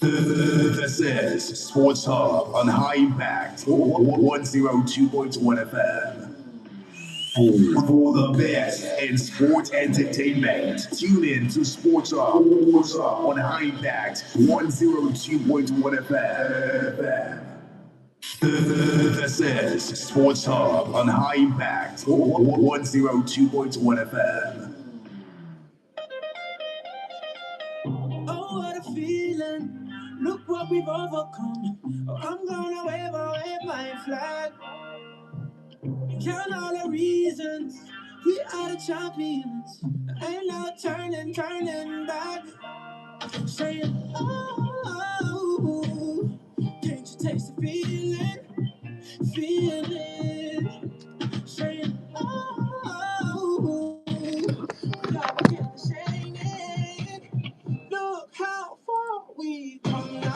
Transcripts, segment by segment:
This is Sports Hub on High Impact 102.1 FM. For the best in sports entertainment, tune in to Sports Hub on High Impact 102.1 FM. This is Sports Hub on High Impact 102.1 FM. Oh, what a feeling. Look what we've overcome. Oh, I'm gonna wave my flag. Count all the reasons we are the champions. Ain't no turning back. Saying, oh, can't you taste the feeling? Saying, oh, God, I can't sing it. Look how far we come now.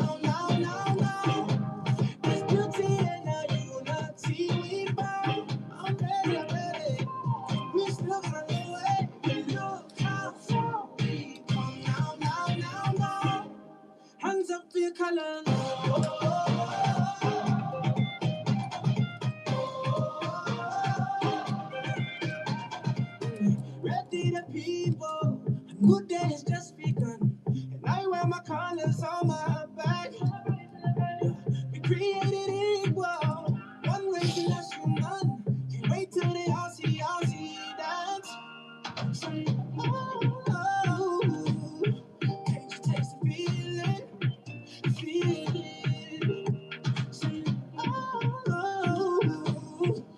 There's beauty in the unity we found. I'm ready. We still got a little way. Look how far we come now. Hands up for your color. Ready the people. A new day has just begun. And I wear my colors on my back. We created equal. One race and that's human. Can't wait till they all see dance. Say, oh, can't you taste the feeling? Say, oh,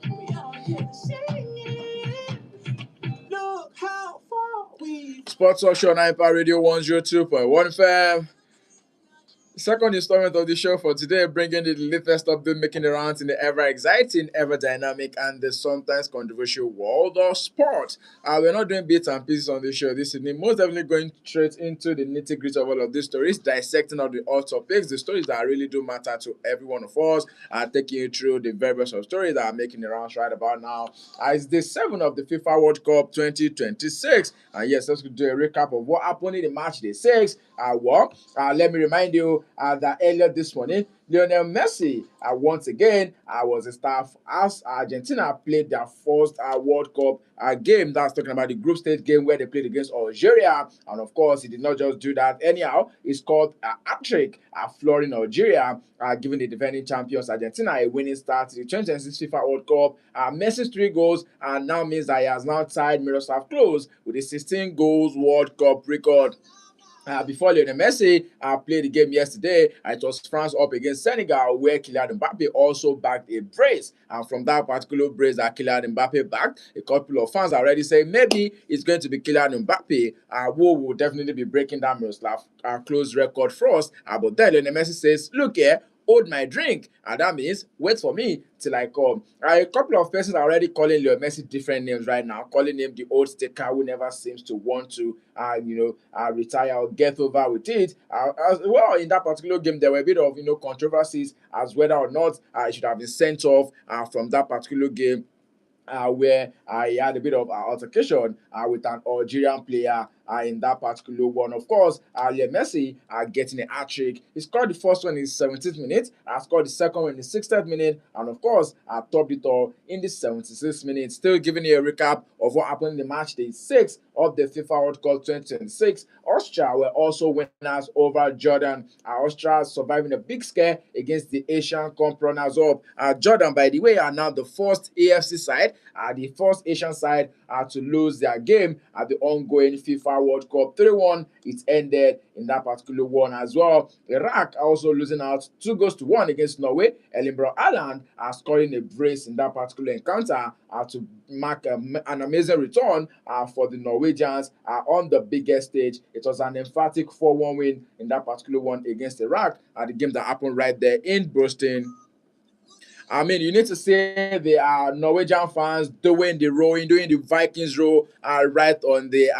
we all here singing. Look how far we. Sports Talk Show 9 Radio 102.1 FM. Second installment of the show for today, bringing the latest update, making the rounds in the ever exciting, ever dynamic, and the sometimes controversial world of sport. We're not doing bits and pieces on the show this evening. Most definitely going straight into the nitty gritty of all of these stories, dissecting all the hot topics, the stories that really do matter to every one of us, taking you through the very best of stories that are making the rounds right about now. It's day 7 of the FIFA World Cup 2026. And yes, let's do a recap of what happened in the match day 6. Let me remind you that earlier this morning, Lionel Messi once again was a star as Argentina played their first World Cup game. That's talking about the group stage game where they played against Algeria. And of course, he did not just do that anyhow. He scored a hat-trick, flooring Algeria, giving the defending champions Argentina a winning start to the 2026 FIFA World Cup. Messi's 3 goals now means that he has now tied Miroslav Klose with a 16 goals World Cup record. Before Lionel Messi played the game yesterday, it was France up against Senegal, where Kylian Mbappe also backed a brace. And from that particular brace that Kylian Mbappe backed, a couple of fans are already saying maybe it's going to be Kylian Mbappe who will definitely be breaking down Miroslav Klose record for us. But then Lionel Messi says, look here, hold my drink, and that means wait for me till I come. A couple of persons are already calling Lionel Messi different names right now, calling him the old sticker who never seems to want to retire or get over with it. As well, in that particular game, there were a bit of controversies as whether or not he should have been sent off from that particular game. Where he had a bit of altercation with an Algerian player in that particular one. Of course, Lionel Messi getting a hat-trick. He scored the first one in the 17th minute, scored the second one in the 60th minute, and of course, topped it all in the 76th minute. Still giving you a recap of what happened in the match day 6 of the FIFA World Cup 2026. Austria were also winners over Jordan. Austria surviving a big scare against the Asian Cup runners-up. Jordan, by the way, are now the first AFC side, the first Asian side to lose their game at the ongoing FIFA World Cup 3-1. It ended in that particular one as well. Iraq also losing out 2-1 against Norway. Erling Haaland scoring a brace in that particular encounter to mark an amazing return for the Norwegians on the biggest stage. It was an emphatic 4-1 win in that particular one against Iraq at the game that happened right there in Boston. I mean, you need to say the Norwegian fans doing the rowing, doing the Vikings row right on the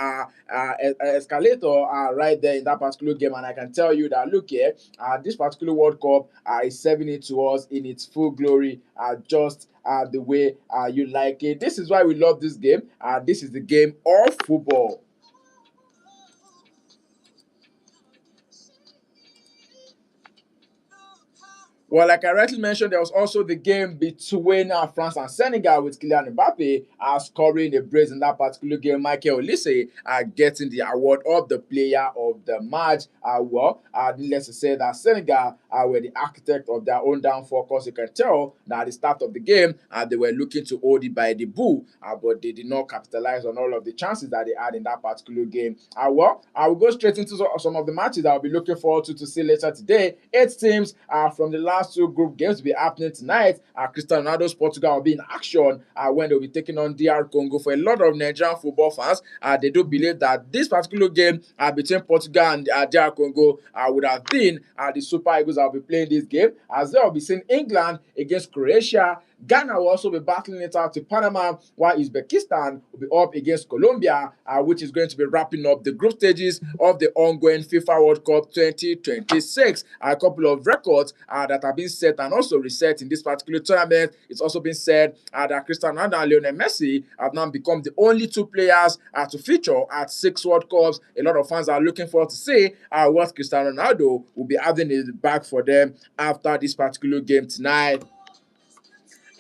escalator right there in that particular game. And I can tell you that, look here, this particular World Cup is serving it to us in its full glory, just the way you like it. This is why we love this game. This is the game of football. Well, like I rightly mentioned, there was also the game between France and Senegal with Kylian Mbappe scoring a brace in that particular game. Michael Olise getting the award of the player of the match. Needless to say that Senegal were the architect of their own downfall, because you can tell that at the start of the game, they were looking to hold it by the bull, but they did not capitalize on all of the chances that they had in that particular game. I will go straight into some of the matches that I'll be looking forward to see later today. 8 teams from the last 2 group games will be happening tonight. Cristiano Ronaldo's Portugal will be in action when they'll be taking on DR Congo. For a lot of Nigerian football fans, they do believe that this particular game between Portugal and DR Congo would have been the Super Eagles that will be playing this game, as they will be seeing England against Croatia. Ghana will also be battling it out to Panama, while Uzbekistan will be up against Colombia, which is going to be wrapping up the group stages of the ongoing FIFA World Cup 2026. A couple of records that have been set and also reset in this particular tournament. It's also been said that Cristiano Ronaldo and Lionel Messi have now become the only 2 players to feature at 6 World Cups. A lot of fans are looking forward to see what Cristiano Ronaldo will be having in the bag for them after this particular game tonight.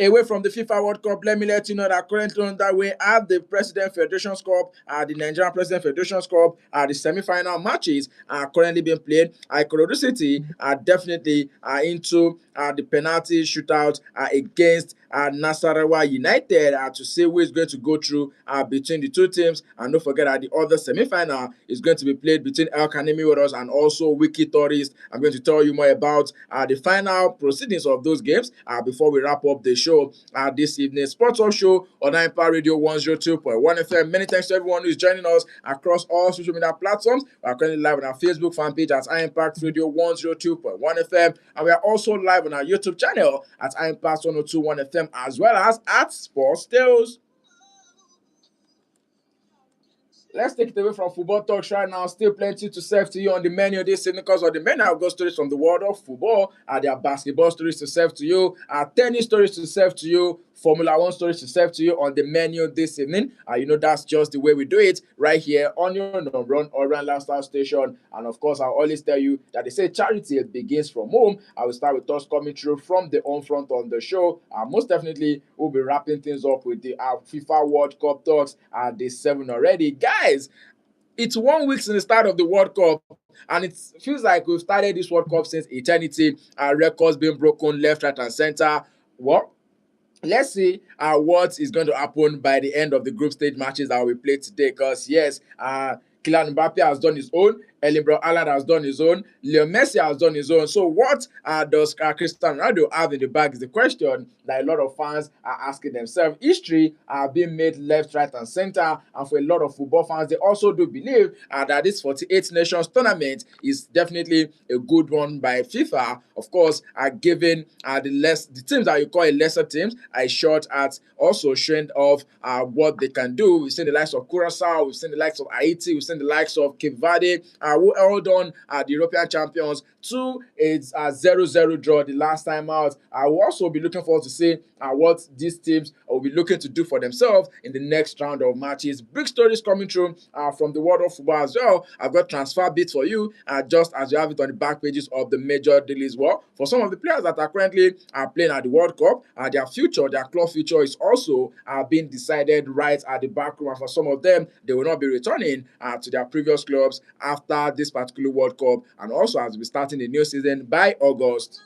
Away from the FIFA World Cup, let me let you know that currently underway at the President Federations Cup, the Nigerian President Federations Cup, the semi-final matches are currently being played. Ikorodu City are definitely into the penalty shootout against Nasarawa United to see who is going to go through between the 2 teams. And don't forget that the other semi-final is going to be played between El Kanemi Warriors and also Wiki Tourist. I'm going to tell you more about the final proceedings of those games before we wrap up the show this evening. Sports Talk Show on Impact Radio 102.1 FM. Many thanks to everyone who is joining us across all social media platforms. We are currently live on our Facebook fan page at Impact Radio 102.1 FM, and we are also live on our YouTube channel at Impact 102.1 FM, as well as at Sportz Tales. Let's take it away from football talks right now. Still plenty to serve to you on the menu this evening, because on the menu I've got stories from the world of football. There are basketball stories to serve to you, tennis stories to serve to you, Formula One stories to serve to you on the menu this evening. You know that's just the way we do it right here on your number one Orion Lifestyle Station. And of course, I'll always tell you that they say charity begins from home. I will start with us coming through from the home front on the show. Most definitely, we'll be wrapping things up with the FIFA World Cup talks at day 7 already. Guys, it's 1 week since the start of the World Cup, and it feels like we've started this World Cup since eternity. Records being broken left, right, and center. What? Let's see what is going to happen by the end of the group stage matches that we play today. Because yes, Kylian Mbappe has done his own. Erling Haaland has done his own. Leo Messi has done his own. So what does Cristiano Ronaldo have in the bag is the question that a lot of fans are asking themselves. History being made left, right, and center. And for a lot of football fans, they also do believe that this 48 nations tournament is definitely a good one by FIFA. Of course, giving the teams that you call lesser teams a shot at also showing off what they can do. We've seen the likes of Curacao, we've seen the likes of Haiti, we've seen the likes of Cape Verde, who held on the European champions to a 0-0 draw the last time out. I will also be looking forward to see what these teams will be looking to do for themselves in the next round of matches. Big stories coming through from the world of football as well. I've got transfer bits for you, just as you have it on the back pages of the major daily as well. For some of the players that are currently playing at the World Cup, their future, their club future is also being decided right at the back room. And for some of them, they will not be returning to their previous clubs after this particular World Cup, and also as we starting the new season by August.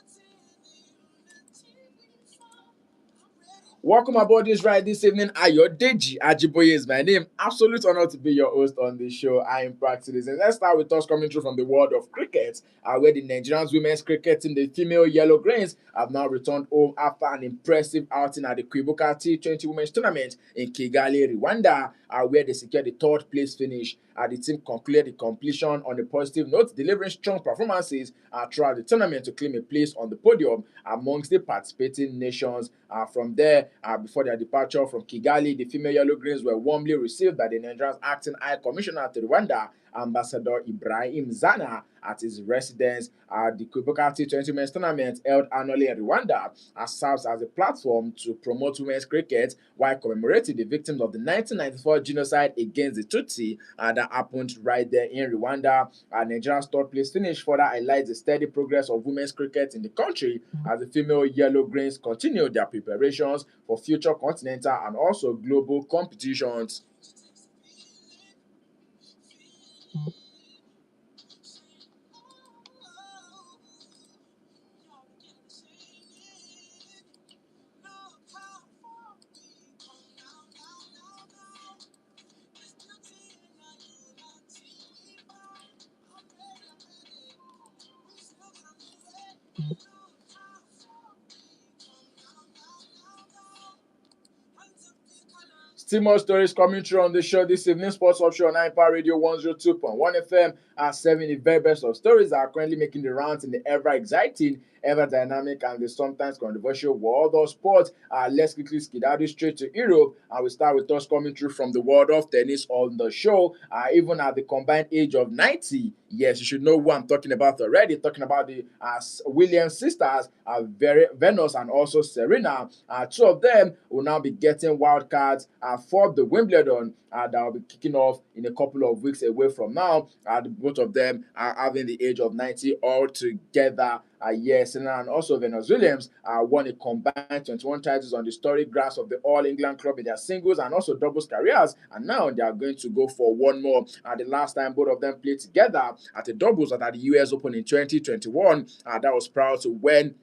Welcome aboard this ride this evening. Ayodeji Ajiboye is my name. Absolute honor to be your host on the show. I am practicing. And let's start with us coming through from the world of cricket, where the Nigerian women's cricket team, the female Yellow Greens, have now returned home after an impressive outing at the Kwibuka T20 Women's Tournament in Kigali, Rwanda, where they secured the 3rd place finish. The team concluded the completion on a positive note, delivering strong performances throughout the tournament to claim a place on the podium amongst the participating nations. From there, before their departure from Kigali, the female Yellow Greens were warmly received by the Nigeria's acting High Commissioner to Rwanda, Ambassador Ibrahim Zana at his residence. The Quebec T20 Men's Tournament held annually in Rwanda serves as a platform to promote women's cricket while commemorating the victims of the 1994 genocide against the Tutsi that happened right there in Rwanda. Nigeria's third place finish further highlights the steady progress of women's cricket in the country as the female Yellow Greens continue their preparations for future continental and also global competitions. Still more stories coming through on the show this evening. Sports Up Show on Hyper Radio 102.1 FM are serving the very best of stories that are currently making the rounds in the ever exciting, ever dynamic, and the sometimes controversial world of sports. Let's quickly skedaddle straight to Europe, and we start with us coming through from the world of tennis on the show. Even at the combined age of 90, yes, you should know who I'm talking about already. Talking about the Williams sisters, Venus and also Serena. Two of them will now be getting wild cards for the Wimbledon that will be kicking off in a couple of weeks away from now. Both of them are having the age of 90 all together. Yes, Serena and also Venus Williams won a combined 21 titles on the storied grass of the All England Club in their singles and also doubles careers, and now they are going to go for one more. The last time both of them played together at the doubles at the US Open in 2021, that was proud to win.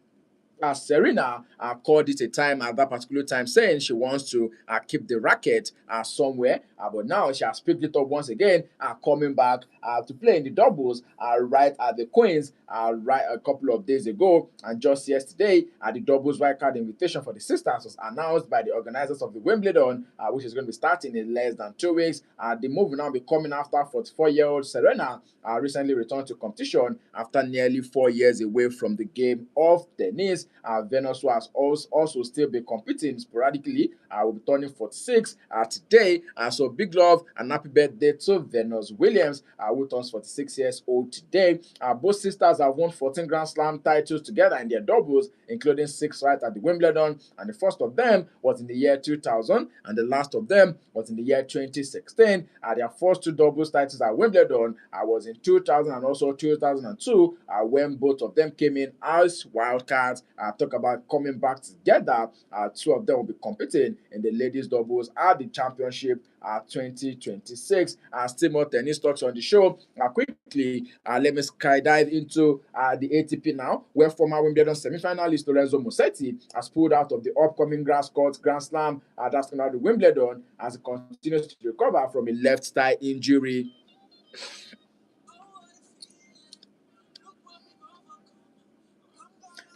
Serena called it a time at that particular time, saying she wants to keep the racket somewhere. But now she has picked it up once again, coming back to play in the doubles right at the Queens right a couple of days ago. And just yesterday, the doubles wildcard invitation for the sisters was announced by the organizers of the Wimbledon, which is going to be starting in less than 2 weeks. The move will now be coming after 44-year-old Serena recently returned to competition after nearly 4 years away from the game of tennis. Venus, who has also still been competing sporadically, will be turning 46 today. So big love and happy birthday to Venus Williams, who turns 46 years old today. Both sisters have won 14 Grand Slam titles together in their doubles, including 6 right at the Wimbledon. And the first of them was in the year 2000, and the last of them was in the year 2016. Their first 2 doubles titles at Wimbledon was in 2000 and also 2002, when both of them came in as wildcards. Talk about coming back together. 2 of them will be competing in the ladies doubles at the championship 2026. Still more tennis talks on the show. Quickly, let me skydive into the ATP now, where former Wimbledon semi-finalist Lorenzo Musetti has pulled out of the upcoming grass court Grand Slam that's now the Wimbledon as he continues to recover from a left thigh injury.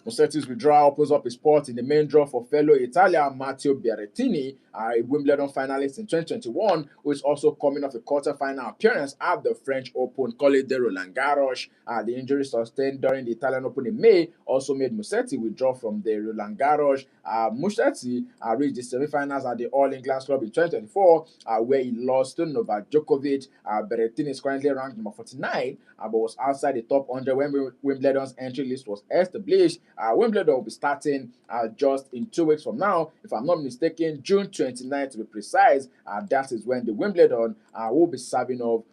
Musetti's withdrawal opens up a spot in the main draw for fellow Italian Matteo Berrettini, a Wimbledon finalist in 2021, who is also coming off a quarter-final appearance at the French Open Colle de Roland Garros. The injury sustained during the Italian Open in May also made Musetti withdraw from the Roland Garros. Musetti reached the semi-finals at the All England Club in 2024, where he lost to Novak Djokovic. Berrettini is currently ranked number 49, but was outside the top 100 when Wimbledon's entry list was established. Wimbledon will be starting just in 2 weeks from now, if I'm not mistaken, June 29th to be precise. That is when the Wimbledon will be serving up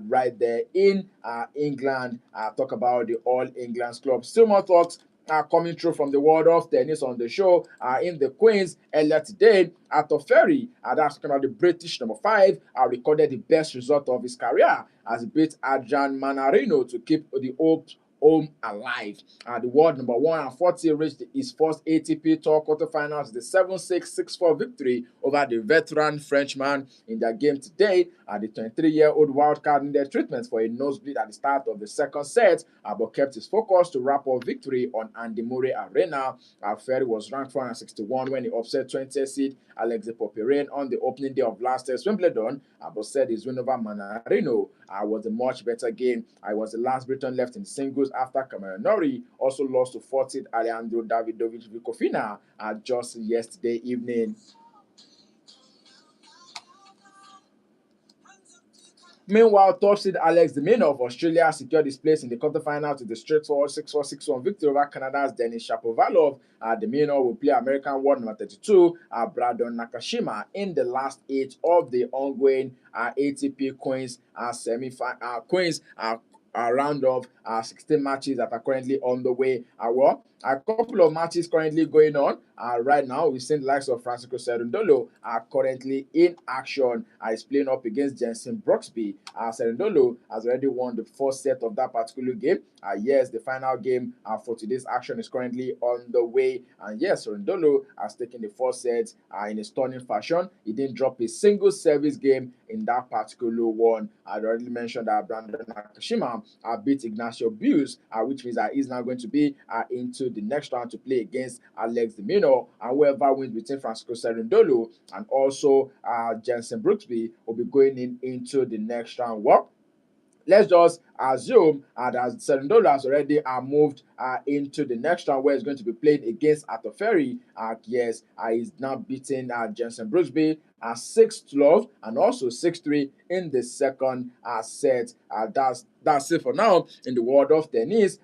right there in England. Talk about the All England Club. Still more talks coming through from the world of tennis on the show. In the Queens earlier today, Arthur Ferry, that's kind of the British number 5, recorded the best result of his career as he beat Adrian Manarino to keep the hopes home alive. The world number 140 reached his first ATP Tour quarterfinals, the 7-6, 6-4 victory over the veteran Frenchman in their game today. The 23-year-old wildcard needed treatment for a nosebleed at the start of the second set, but kept his focus to wrap up victory on Andy Murray Arena. Ferry was ranked 461 when he upset 20th seed Alexei Popyrin on the opening day of last year's Wimbledon, but said his win over Manarino was a much better game. I was the last Briton left in singles after Cameron Norrie also lost to 40th Alejandro Davidovich Vikofina just yesterday evening. Meanwhile, top seed Alex de Minaur of Australia secured his place in the quarterfinals with a straightforward 6-4, 6-1 victory over Canada's Denis Shapovalov. De Minaur will play American world number 32, Brandon Nakashima, in the last 8 of the ongoing ATP Queens Queens round of 16 matches that are currently on the way. A couple of matches currently going on right now. We've seen the likes of Francisco Cerundolo are currently in action. He's playing up against Jensen Brooksby. Cerundolo has already won the first set of that particular game. Yes, the final game for today's action is currently on the way. And yes, Cerundolo has taken the first set in a stunning fashion. He didn't drop a single service game in that particular one. I'd already mentioned that Brandon Nakashima beat Ignacio Buse, which means that he's now going to be into the next round to play against Alex de Minaur. And whoever wins between Francisco Cerundolo and also Jensen Brooksby will be going into the next round. Well, let's just assume that Cerundolo has already moved into the next round where he's going to be playing against Atoferi. Yes, he's now beating Jensen Brooksby 6-12 and also 6-3 in the second set. That's it for now in the world of tennis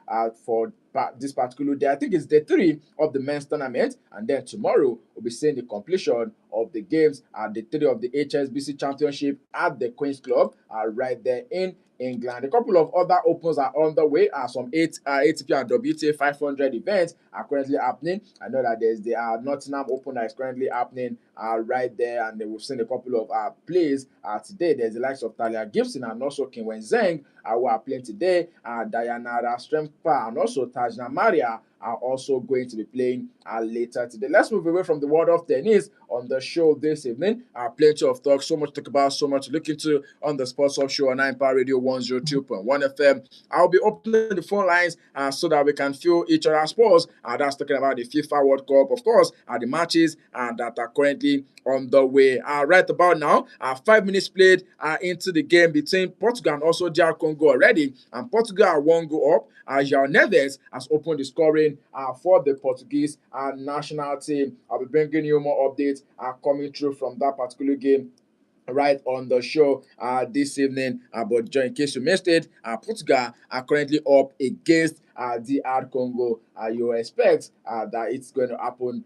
for this particular day. I think it's day 3 of the men's tournament, and then tomorrow we'll be seeing the completion of the games at day 3 of the HSBC Championship at the Queen's Club right there in England. A couple of other opens are on the way. Some ATP and WTA 500 events are currently happening. I know that there's the Nottingham Open that is currently happening right there, and we've seen a couple of plays today. There's the likes of Talia Gibson and also Kim Wen-zheng who are playing today. Diana Rastrempa and also Tajna Maria are also going to be playing later today. Let's move away from the world of tennis on the show this evening. Plenty of talk, so much to talk about, so much to look into on the Sports Talk Show on 9 Power Radio 102.1 FM. I'll be opening the phone lines so that we can feel each other's sports. That's talking about the FIFA World Cup, of course, the matches that are currently on the way. Right about now, 5 minutes played into the game between Portugal and also DR Congo already, and Portugal are 1 goal up. João Neves has opened the scoring for the Portuguese national team. I'll be bringing you more updates coming through from that particular game right on the show this evening. But in case you missed it, Portugal are currently up against DR Congo. You expect that it's going to happen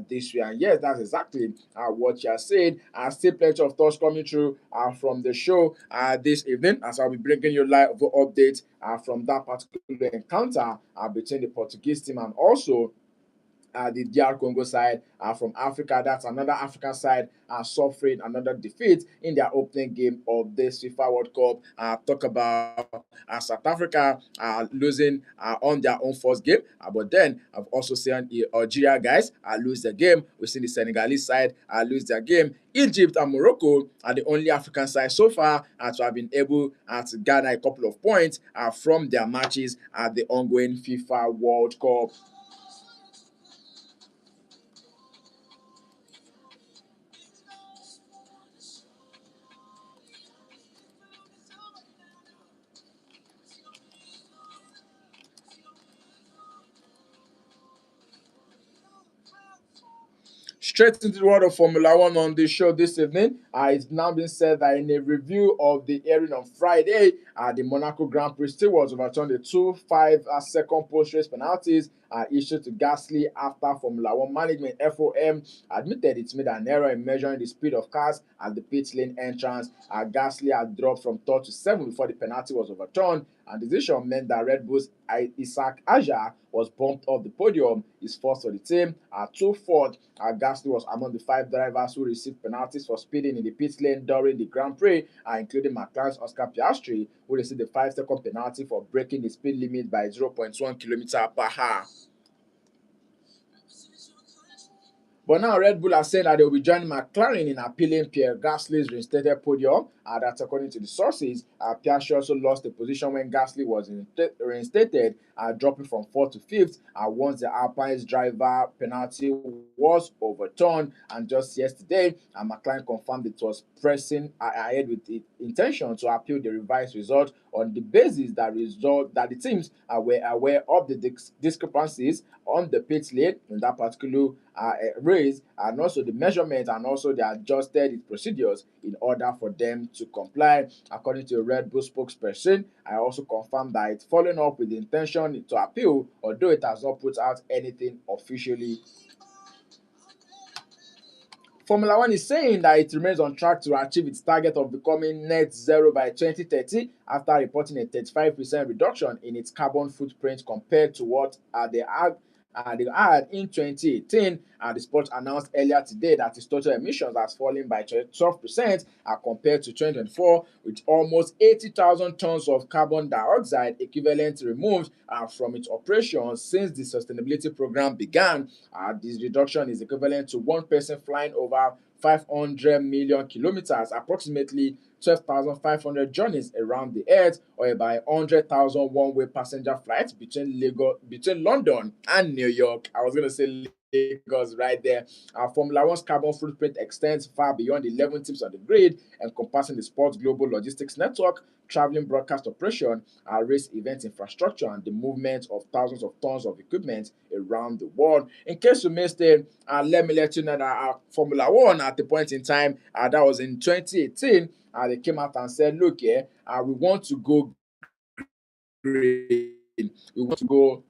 this way. And yes, that's exactly what you're saying. Still plenty of thoughts coming through from the show this evening, as I'll be bringing you live updates from that particular encounter between the Portuguese team and also the DR Congo side from Africa. That's another African side suffering another defeat in their opening game of this FIFA World Cup. Talk about South Africa losing on their own first game. But then I've also seen Algeria guys lose their game. We've seen the Senegalese side lose their game. Egypt and Morocco are the only African side so far to have been able to garner a couple of points from their matches at the ongoing FIFA World Cup. Straight into the world of Formula One on the show this evening. It's now been said that in a review of the hearing on Friday, the Monaco Grand Prix still was overturned. The 2 5-second post-race penalties issued to Gasly after Formula One management FOM admitted it made an error in measuring the speed of cars at the pit lane entrance. Gasly had dropped from 3rd to 7th before the penalty was overturned, and the decision meant that Red Bull's Isaac Aja was bumped off the podium, his first for the team. 2-4, Gasly was among the 5 drivers who received penalties for speeding in the pit lane during the Grand Prix, including McLaren's Oscar Piastri, who received a 5-second penalty for breaking the speed limit by 0.1 kilometer per hour. But now Red Bull are saying that they will be joining McLaren in appealing Pierre Gasly's reinstated podium. That's according to the sources. Piastri also lost the position when Gasly was reinstated, dropping from 4th to 5th once the Alpine's driver penalty was overturned. And just yesterday, McLaren confirmed it was pressing ahead with the intention to appeal the revised result on the basis that the teams were aware of the discrepancies on the pit lane in that particular race, and also the measurement, and also they adjusted its procedures in order for them to comply. According to a Red Bull spokesperson, I also confirmed that it's following up with the intention to appeal, although it has not put out anything officially. Formula One is saying that it remains on track to achieve its target of becoming net zero by 2030 after reporting a 35% reduction in its carbon footprint compared to what they had in 2018. The Sportz announced earlier today that its total emissions has fallen by 12% compared to 2024, with almost 80,000 tons of carbon dioxide equivalent removed from its operations since the sustainability program began. This reduction is equivalent to one person flying over 500 million kilometers, approximately 12,500 journeys around the earth, or about 100,000 one-way passenger flights between London and New York. I was going to say Lagos right there. Formula One's carbon footprint extends far beyond 11 teams on the grid, encompassing the sports global logistics network, traveling broadcast operation, race event infrastructure, and the movement of thousands of tons of equipment around the world. In case you missed it, let me let you know that Formula One at the point in time, that was in 2018, they came out and said, look, we want to go green. We want to go,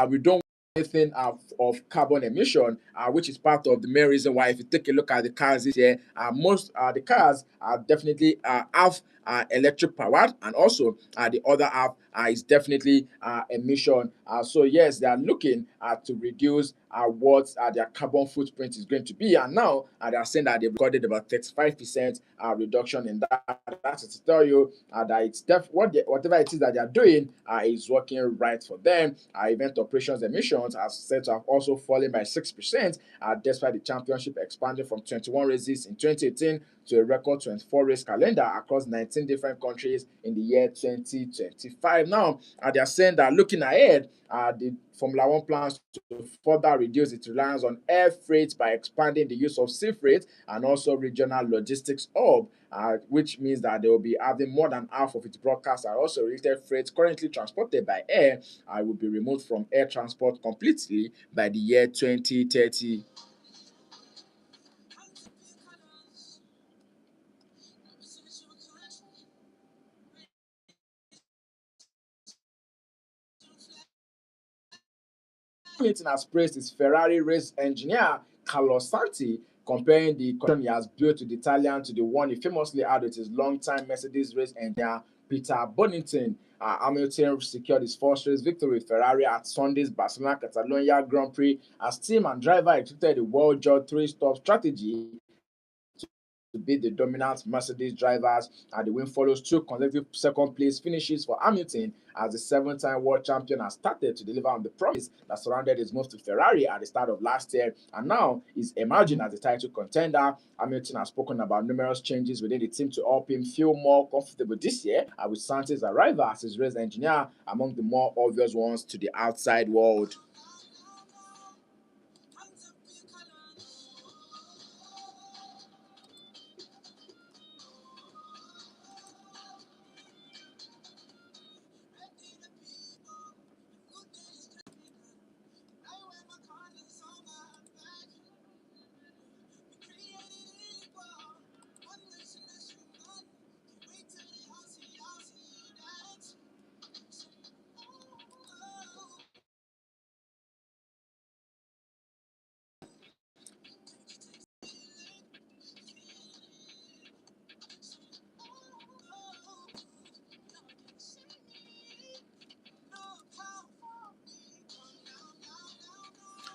we don't anything of carbon emission, which is part of the main reason why, if you take a look at the cars this year, most the cars are definitely half electric powered, and also the other half is definitely emission. So yes, they are looking to reduce what their carbon footprint is going to be, and now they are saying that they've recorded about 35% reduction in that. That's to tell you that it's whatever it is that they are doing is working right for them. Event operations emissions are said to have also fallen by 6%, despite the championship expanding from 21 races in 2018 to a record 24 race calendar across 19 different countries in the year 2025. Now, they are saying that looking ahead, the Formula One plans to further reduce its reliance on air freight by expanding the use of sea freight and also regional logistics hub, which means that they will be having more than half of its broadcasts and also related freight currently transported by air will be removed from air transport completely by the year 2030. Hamilton has praised his Ferrari race engineer Carlos Santi, comparing the connection he has built with the Italian to the one he famously had with his longtime Mercedes race engineer Peter Bonington. Hamilton secured his first race victory with Ferrari at Sunday's Barcelona Catalonia Grand Prix as team and driver executed the well-judged three-stop strategy to beat the dominant Mercedes drivers. The win follows two consecutive second-place finishes for Hamilton as the seven-time world champion has started to deliver on the promise that surrounded his move to Ferrari at the start of last year, and now is emerging as a title contender. Hamilton has spoken about numerous changes within the team to help him feel more comfortable this year, with Santi's arrival as his race engineer among the more obvious ones to the outside world.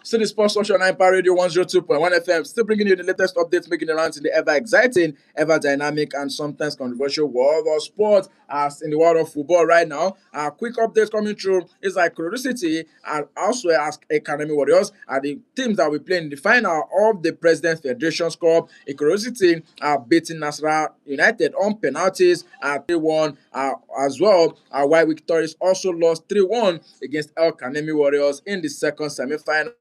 Still the Sports Social 9 Power Radio 102.1 FM, still bringing you the latest updates making the rounds in the ever exciting, ever dynamic, and sometimes controversial world of sport. As in the world of football right now, quick updates coming through is like Curiosity and also ask Academy Warriors are the teams that will play in the final of the President Federation's Cup. Curiosity are beating Nasra United on penalties at 3-1 as well. While Victorious also lost 3-1 against El Kanemi Warriors in the second semi-final.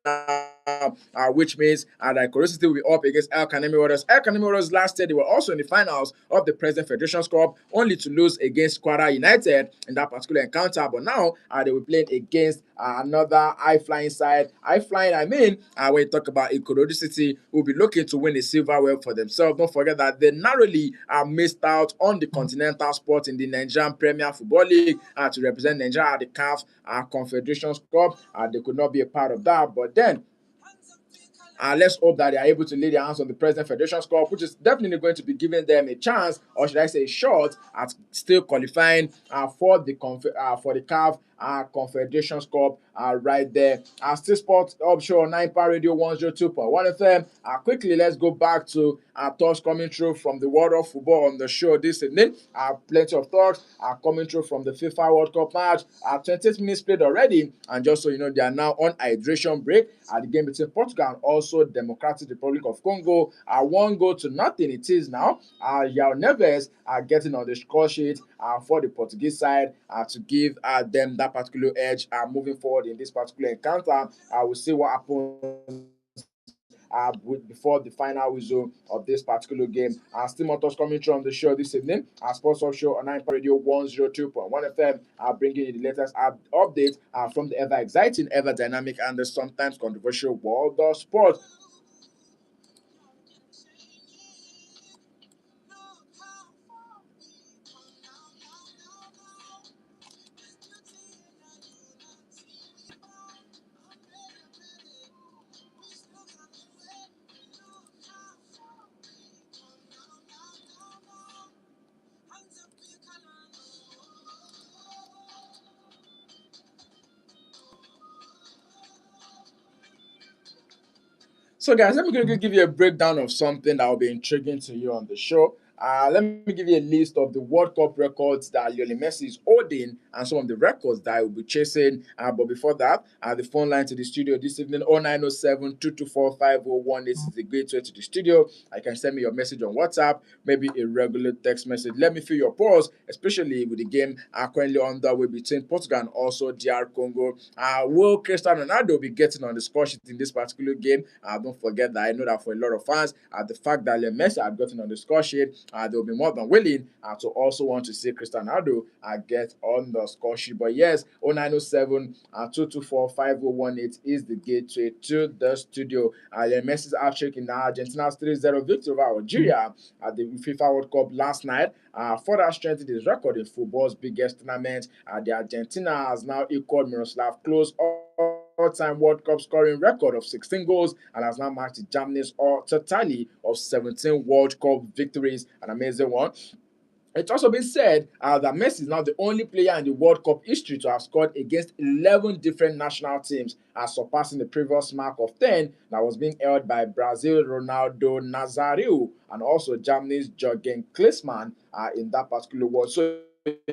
which means that Curiosity will be up against El Kanemi Warriors. El Kanemi Warriors last year, they were also in the finals of the President Federation Cup, only to lose against Kwara United in that particular encounter. But now they will play against another high-flying side. High-flying, I mean, when you talk about Ikorodu City, will be looking to win a silverware for themselves. Don't forget that they narrowly missed out on the continental spot in the Nigerian Premier Football League to represent Nigeria at the CAF Confederations Cup. They could not be a part of that, but then let's hope that they are able to lay their hands on the President Federation Cup, which is definitely going to be giving them a chance, or should I say, a shot at still qualifying for the CAF Confederations Cup right there. Still Sports Up Show on 9 Power Radio 102.1 FM. Quickly, let's go back to talks coming through from the world of football on the show this evening. Plenty of talks are coming through from the FIFA World Cup match. 28 minutes played already, and just so you know, they are now on hydration break at the game between Portugal and also Democratic Republic of Congo. 1-0 it is now. Yao Neves are getting on the score sheet for the Portuguese side to give them that particular edge moving forward in this particular encounter. We'll see what happens before the final whistle of this particular game. Still motors coming through on the show this evening. Sports Off Show on 9 Radio 102.1 FM, bringing you the latest updates from the ever exciting, ever dynamic, and the sometimes controversial world of sports. So, guys, let me give you a breakdown of something that will be intriguing to you on the show. Let me give you a list of the World Cup records that Lionel Messi is holding and some of the records that he will be chasing. But before that, the phone line to the studio this evening, 0907 224 501. This is the great way to the studio. You can send me your message on WhatsApp, maybe a regular text message. Let me feel your pulse, especially with the game currently underway between Portugal and also DR Congo. Will Cristiano Ronaldo be getting on the score sheet in this particular game? Don't forget that I know that for a lot of fans, the fact that Lionel Messi had gotten on the score sheet, they'll be more than willing to also want to see Cristiano Ronaldo get on the score sheet. But yes, 0907 224 5018 is the gateway to the studio. Lionel Messi's hat-trick in Argentina's 3-0 victory over Algeria at the FIFA World Cup last night further strengthened his record in football's biggest tournament. The Argentina has now equaled Miroslav Klose all-time World Cup scoring record of 16 goals and has now matched Germany's tally of 17 World Cup victories. An amazing one. It's also been said that Messi is now the only player in the World Cup history to have scored against 11 different national teams, surpassing the previous mark of 10 that was being held by Brazil Ronaldo Nazario and also Germany's Jürgen Klinsmann in that particular world. So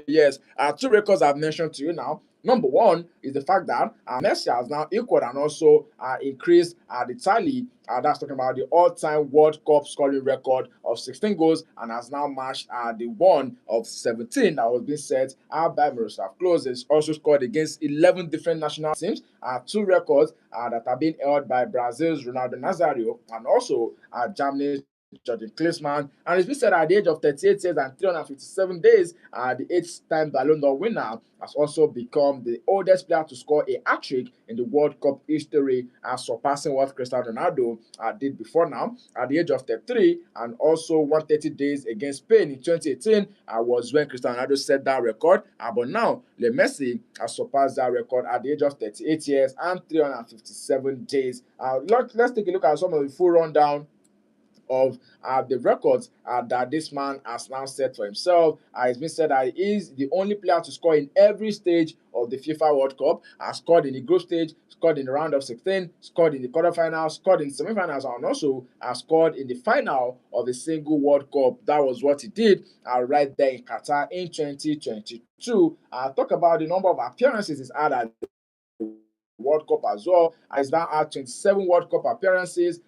yes, two records I've mentioned to you now. Number one is the fact that Messi has now equaled and also increased the tally. That's talking about the all-time World Cup scoring record of 16 goals and has now matched the one of 17 that was being set by Miroslav Klose. He's also scored against 11 different national teams. Two records that are being held by Brazil's Ronaldo Nazario and also Germany's Jürgen Klinsmann, and it's been said at the age of 38 years and 357 days, the 8th-time Ballon d'Or winner has also become the oldest player to score a hat-trick in the World Cup history, surpassing what Cristiano Ronaldo did before now at the age of 33, and also 130 days against Spain in 2018 was when Cristiano Ronaldo set that record. But now, Lionel Messi has surpassed that record at the age of 38 years and 357 days. Let's take a look at some of the full rundown of the records that this man has now set for himself. It's been said that he is the only player to score in every stage of the FIFA World Cup. Scored in the group stage, scored in the round of 16, scored in the quarterfinals, scored in the semifinals, and also scored in the final of a single World Cup. That was what he did right there in Qatar in 2022. Talk about the number of appearances he's had at World Cup as well. He's now at 27 World Cup appearances,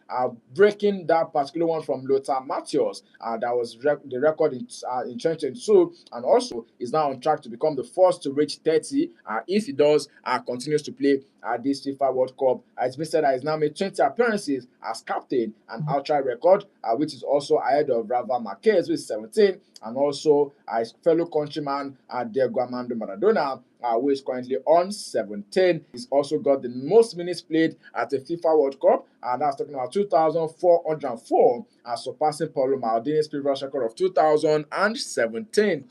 breaking that particular one from Lothar Matthäus. That was the record in 2022, and also is now on track to become the first to reach 30 if he does continues to play this FIFA World Cup. It's been said that he's now made 20 appearances as captain, an outright record, which is also ahead of Rafa Marquez with 17, and also his fellow countryman Diego Armando Maradona, who is currently on 17. He's also got the most minutes played at the FIFA World Cup, and that's talking about 2,404, surpassing Paulo Maldini's previous record of 2017.